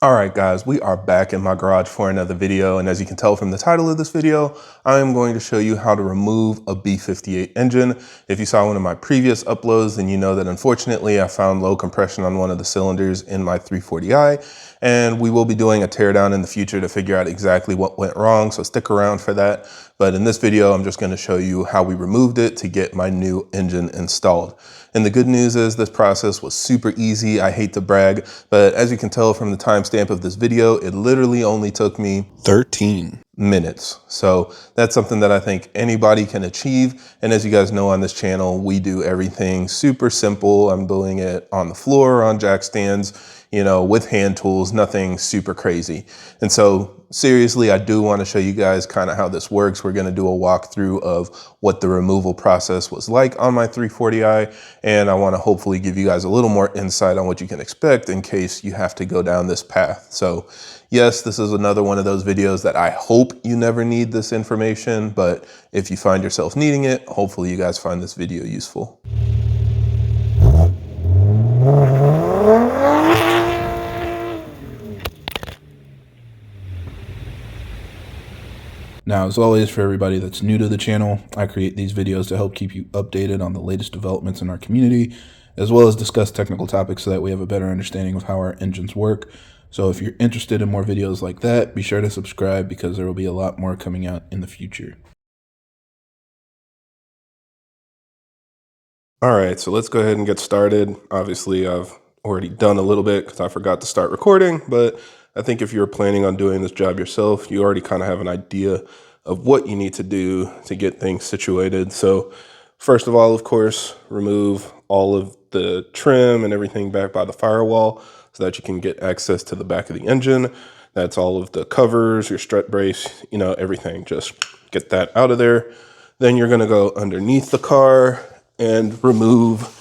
Alright guys, we are back in my garage for another video, and as you can tell from the title of this video, I am going to show you how to remove a B58 engine. If you saw one of my previous uploads, then you know that unfortunately I found low compression on one of the cylinders in my 340i, and we will be doing a teardown in the future to figure out exactly what went wrong, so stick around for that. But in this video, I'm just going to show you how we removed it to get my new engine installed. And the good news is this process was super easy. I hate to brag, but as you can tell from the timestamp of this video, it literally only took me 13 minutes. So that's something that I think anybody can achieve. And as you guys know on this channel, we do everything super simple. I'm doing it on the floor, on jack stands, you know, with hand tools, nothing super crazy. And so seriously, I do want to show you guys kind of how this works. We're going to do a walkthrough of what the removal process was like on my 340i. And I want to hopefully give you guys a little more insight on what you can expect in case you have to go down this path. So yes, this is another one of those videos that I hope you never need this information, but if you find yourself needing it, hopefully you guys find this video useful. Now, as always, for everybody that's new to the channel, I create these videos to help keep you updated on the latest developments in our community, as well as discuss technical topics so that we have a better understanding of how our engines work. So if you're interested in more videos like that, be sure to subscribe because there will be a lot more coming out in the future. All right, so let's go ahead and get started. Obviously, I've already done a little bit because I forgot to start recording, but I think if you're planning on doing this job yourself, you already kind of have an idea of what you need to do to get things situated. So first of all, of course, remove all of the trim and everything back by the firewall so that you can get access to the back of the engine. That's all of the covers, your strut brace, you know, everything. Just get that out of there. Then you're going to go underneath the car and remove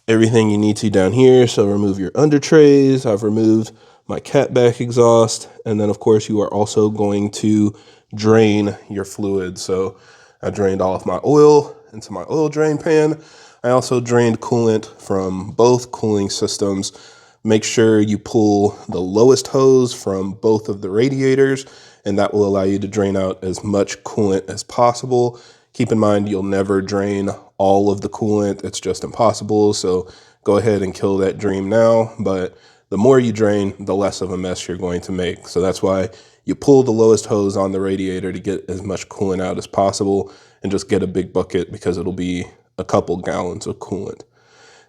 everything you need to down here. So remove your under trays. I've removed my catback exhaust. And then of course you are also going to drain your fluid. So I drained all of my oil into my oil drain pan. I also drained coolant from both cooling systems. Make sure you pull the lowest hose from both of the radiators, and that will allow you to drain out as much coolant as possible. Keep in mind, you'll never drain all of the coolant. It's just impossible. So go ahead and kill that dream now. But the more you drain, the less of a mess you're going to make. So that's why you pull the lowest hose on the radiator to get as much coolant out as possible, and just get a big bucket because it'll be a couple gallons of coolant.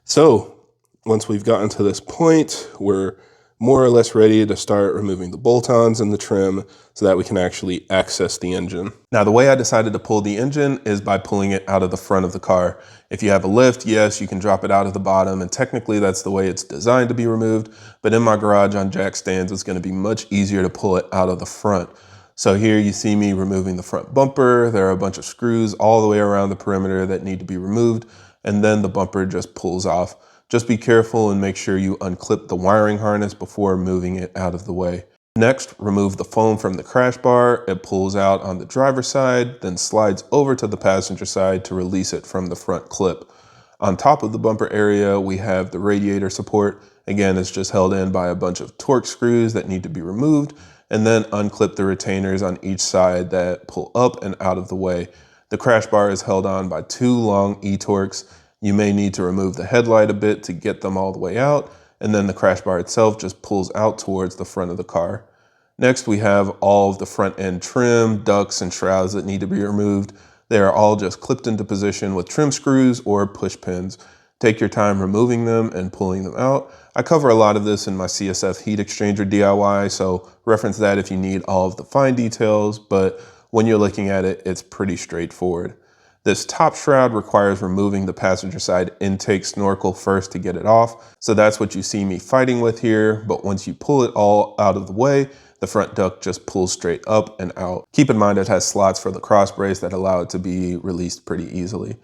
So once we've gotten to this point, we're more or less ready to start removing the bolt-ons and the trim so that we can actually access the engine. Now, the way I decided to pull the engine is by pulling it out of the front of the car. If you have a lift, yes, you can drop it out of the bottom, and technically that's the way it's designed to be removed. But in my garage on jack stands, it's going to be much easier to pull it out of the front. So here you see me removing the front bumper. There are a bunch of screws all the way around the perimeter that need to be removed, and then the bumper just pulls off. Just be careful and make sure you unclip the wiring harness before moving it out of the way. Next, remove the foam from the crash bar. It pulls out on the driver's side, then slides over to the passenger side to release it from the front clip. On top of the bumper area, we have the radiator support. Again, it's just held in by a bunch of Torx screws that need to be removed, and then unclip the retainers on each side that pull up and out of the way. The crash bar is held on by 2 long E-Torx. You may need to remove the headlight a bit to get them all the way out, and then the crash bar itself just pulls out towards the front of the car. Next, we have all of the front end trim, ducts, and shrouds that need to be removed. They are all just clipped into position with trim screws or push pins. Take your time removing them and pulling them out. I cover a lot of this in my CSF heat exchanger DIY, so reference that if you need all of the fine details, but when you're looking at it, it's pretty straightforward. This top shroud requires removing the passenger side intake snorkel first to get it off. So that's what you see me fighting with here. But once you pull it all out of the way, the front duct just pulls straight up and out. Keep in mind it has slots for the cross brace that allow it to be released pretty easily.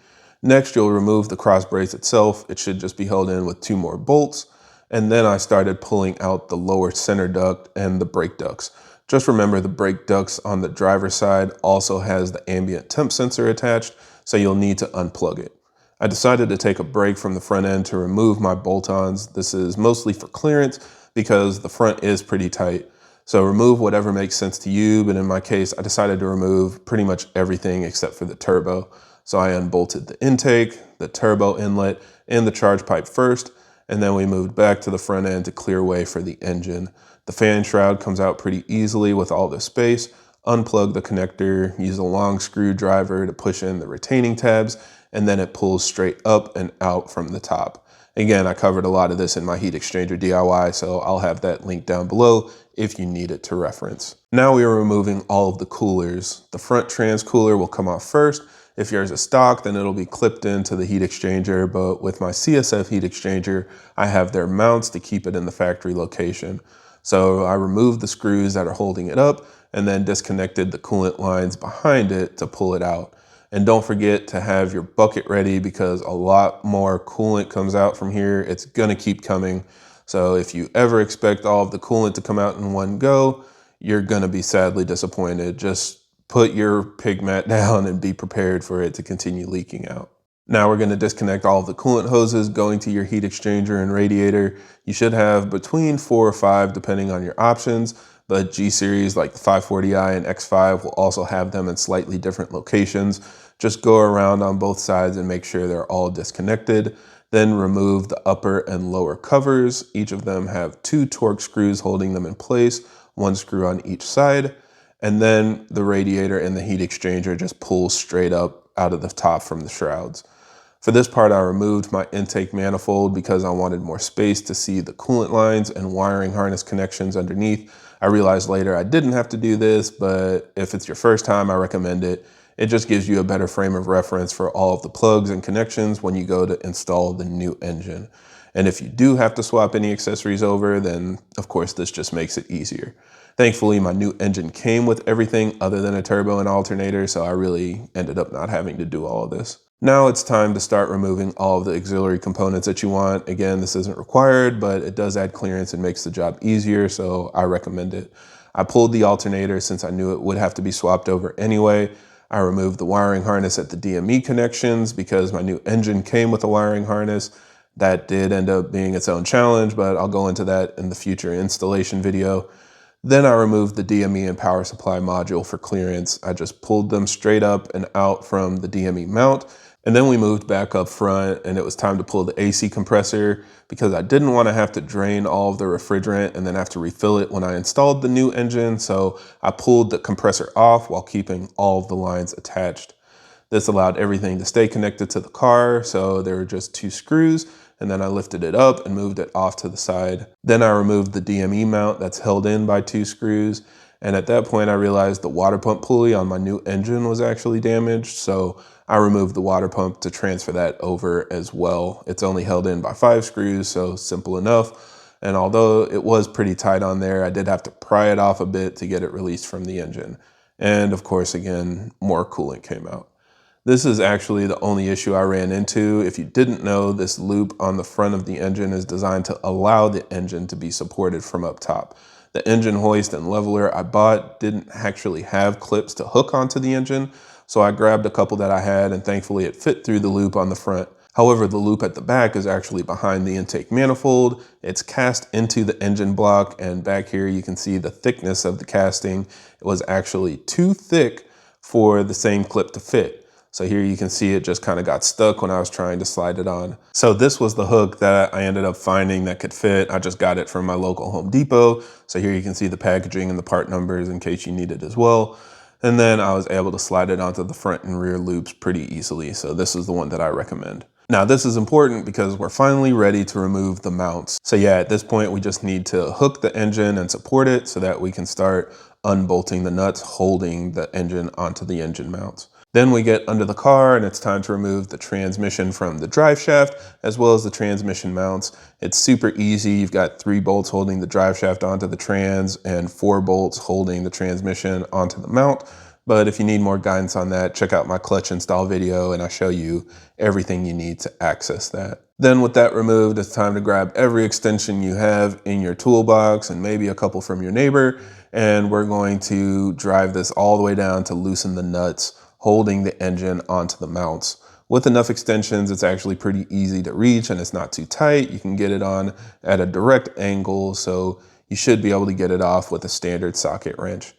Next, you'll remove the cross brace itself. It should just be held in with 2 more bolts. And then I started pulling out the lower center duct and the brake ducts. Just remember the brake ducts on the driver's side also has the ambient temp sensor attached, so you'll need to unplug it. I decided to take a break from the front end to remove my bolt-ons. This is mostly for clearance because the front is pretty tight. So remove whatever makes sense to you, but in my case, I decided to remove pretty much everything except for the turbo. So I unbolted the intake, the turbo inlet, and the charge pipe first, and then we moved back to the front end to clear way for the engine. The fan shroud comes out pretty easily with all this space. Unplug the connector, use a long screwdriver to push in the retaining tabs, and then it pulls straight up and out from the top. Again, I covered a lot of this in my heat exchanger DIY, so I'll have that link down below if you need it to reference. Now we are removing all of the coolers. The front trans cooler will come off first. If yours is stock, then it'll be clipped into the heat exchanger, but with my CSF heat exchanger, I have their mounts to keep it in the factory location. So I removed the screws that are holding it up and then disconnected the coolant lines behind it to pull it out. And don't forget to have your bucket ready because a lot more coolant comes out from here. It's gonna keep coming. So if you ever expect all of the coolant to come out in one go, you're gonna be sadly disappointed. Just put your pig mat down and be prepared for it to continue leaking out. Now we're gonna disconnect all of the coolant hoses going to your heat exchanger and radiator. You should have between 4 or 5 depending on your options, but G series like the 540i and X5 will also have them in slightly different locations. Just go around on both sides and make sure they're all disconnected. Then remove the upper and lower covers. Each of them have 2 Torx screws holding them in place, 1 screw on each side. And then the radiator and the heat exchanger just pull straight up out of the top from the shrouds. For this part, I removed my intake manifold because I wanted more space to see the coolant lines and wiring harness connections underneath. I realized later I didn't have to do this, but if it's your first time, I recommend it. It just gives you a better frame of reference for all of the plugs and connections when you go to install the new engine. And if you do have to swap any accessories over, then of course this just makes it easier. Thankfully, my new engine came with everything other than a turbo and alternator, so I really ended up not having to do all of this. Now it's time to start removing all of the auxiliary components that you want. Again, this isn't required, but it does add clearance and makes the job easier, so I recommend it. I pulled the alternator since I knew it would have to be swapped over anyway. I removed the wiring harness at the DME connections because my new engine came with a wiring harness. That did end up being its own challenge, but I'll go into that in the future installation video. Then I removed the DME and power supply module for clearance. I just pulled them straight up and out from the DME mount. And then we moved back up front and it was time to pull the AC compressor because I didn't want to have to drain all of the refrigerant and then have to refill it when I installed the new engine. So I pulled the compressor off while keeping all of the lines attached. This allowed everything to stay connected to the car. So there were just 2 screws and then I lifted it up and moved it off to the side. Then I removed the DME mount that's held in by 2 screws. And at that point I realized the water pump pulley on my new engine was actually damaged. So I removed the water pump to transfer that over as well. It's only held in by 5 screws, so simple enough. And although it was pretty tight on there, I did have to pry it off a bit to get it released from the engine. And of course, again, more coolant came out. This is actually the only issue I ran into. If you didn't know, this loop on the front of the engine is designed to allow the engine to be supported from up top. The engine hoist and leveler I bought didn't actually have clips to hook onto the engine, so I grabbed a couple that I had and thankfully it fit through the loop on the front. However, the loop at the back is actually behind the intake manifold. It's cast into the engine block, and back here you can see the thickness of the casting. It was actually too thick for the same clip to fit. So here you can see it just kind of got stuck when I was trying to slide it on. So this was the hook that I ended up finding that could fit. I just got it from my local Home Depot. So here you can see the packaging and the part numbers in case you need it as well. And then I was able to slide it onto the front and rear loops pretty easily. So this is the one that I recommend. Now this is important because we're finally ready to remove the mounts. So yeah, at this point we just need to hook the engine and support it so that we can start unbolting the nuts holding the engine onto the engine mounts. Then we get under the car and it's time to remove the transmission from the drive shaft as well as the transmission mounts. It's super easy. You've got 3 bolts holding the drive shaft onto the trans and 4 bolts holding the transmission onto the mount. But if you need more guidance on that, check out my clutch install video and I show you everything you need to access that. Then with that removed, it's time to grab every extension you have in your toolbox and maybe a couple from your neighbor. And we're going to drive this all the way down to loosen the nuts holding the engine onto the mounts. With enough extensions, it's actually pretty easy to reach and it's not too tight. You can get it on at a direct angle, so you should be able to get it off with a standard socket wrench.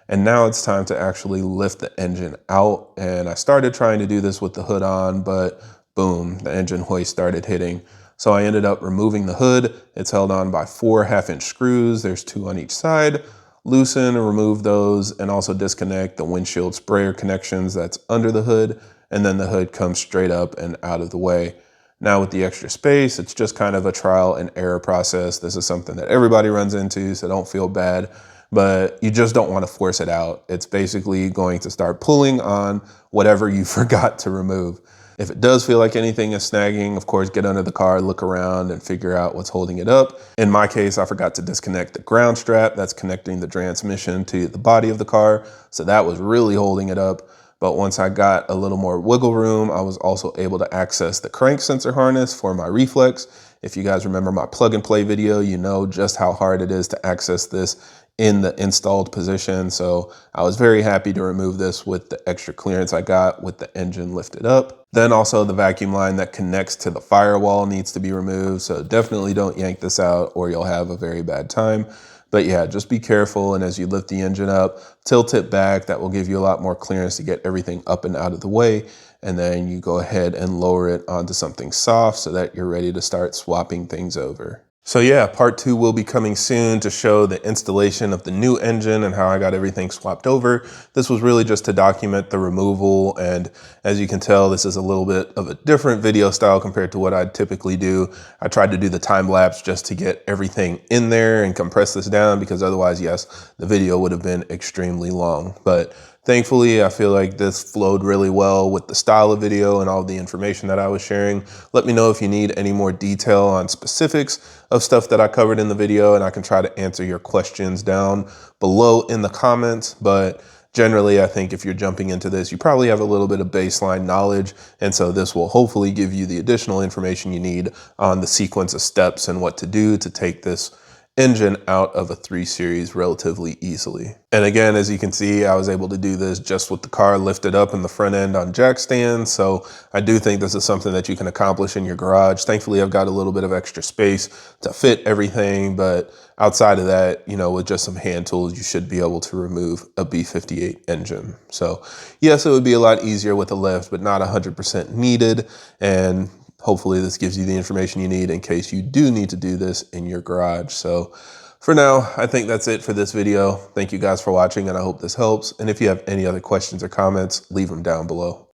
And now it's time to actually lift the engine out. And I started trying to do this with the hood on, but boom, the engine hoist started hitting. So I ended up removing the hood. It's held on by 4 1/2-inch screws. There's 2 on each side. Loosen and remove those, and also disconnect the windshield sprayer connections that's under the hood. And then the hood comes straight up and out of the way. Now with the extra space, it's just kind of a trial and error process. This is something that everybody runs into, so don't feel bad, but you just don't want to force it out. It's basically going to start pulling on whatever you forgot to remove. If it does feel like anything is snagging, of course, get under the car, look around and figure out what's holding it up. In my case, I forgot to disconnect the ground strap that's connecting the transmission to the body of the car. So that was really holding it up. But once I got a little more wiggle room, I was also able to access the crank sensor harness for my reflex. If you guys remember my plug and play video, you know just how hard it is to access this in the installed position. So I was very happy to remove this with the extra clearance I got with the engine lifted up. Then also the vacuum line that connects to the firewall needs to be removed. So definitely don't yank this out or you'll have a very bad time. But yeah, just be careful. And as you lift the engine up, tilt it back. That will give you a lot more clearance to get everything up and out of the way. And then you go ahead and lower it onto something soft so that you're ready to start swapping things over. So yeah, part 2 will be coming soon to show the installation of the new engine and how I got everything swapped over. This was really just to document the removal, and as you can tell, this is a little bit of a different video style compared to what I typically do. I tried to do the time lapse just to get everything in there and compress this down, because otherwise, yes, the video would have been extremely long. But thankfully, I feel like this flowed really well with the style of video and all of the information that I was sharing. Let me know if you need any more detail on specifics of stuff that I covered in the video, and I can try to answer your questions down below in the comments. But generally, I think if you're jumping into this, you probably have a little bit of baseline knowledge. And so this will hopefully give you the additional information you need on the sequence of steps and what to do to take this engine out of a 3 Series relatively easily. And again, as you can see, I was able to do this just with the car lifted up in the front end on jack stands. So I do think this is something that you can accomplish in your garage. Thankfully, I've got a little bit of extra space to fit everything, but outside of that, you know, with just some hand tools, you should be able to remove a B58 engine. So yes, it would be a lot easier with a lift, but not 100% needed. And hopefully this gives you the information you need in case you do need to do this in your garage. So for now, I think that's it for this video. Thank you guys for watching, and I hope this helps. And if you have any other questions or comments, leave them down below.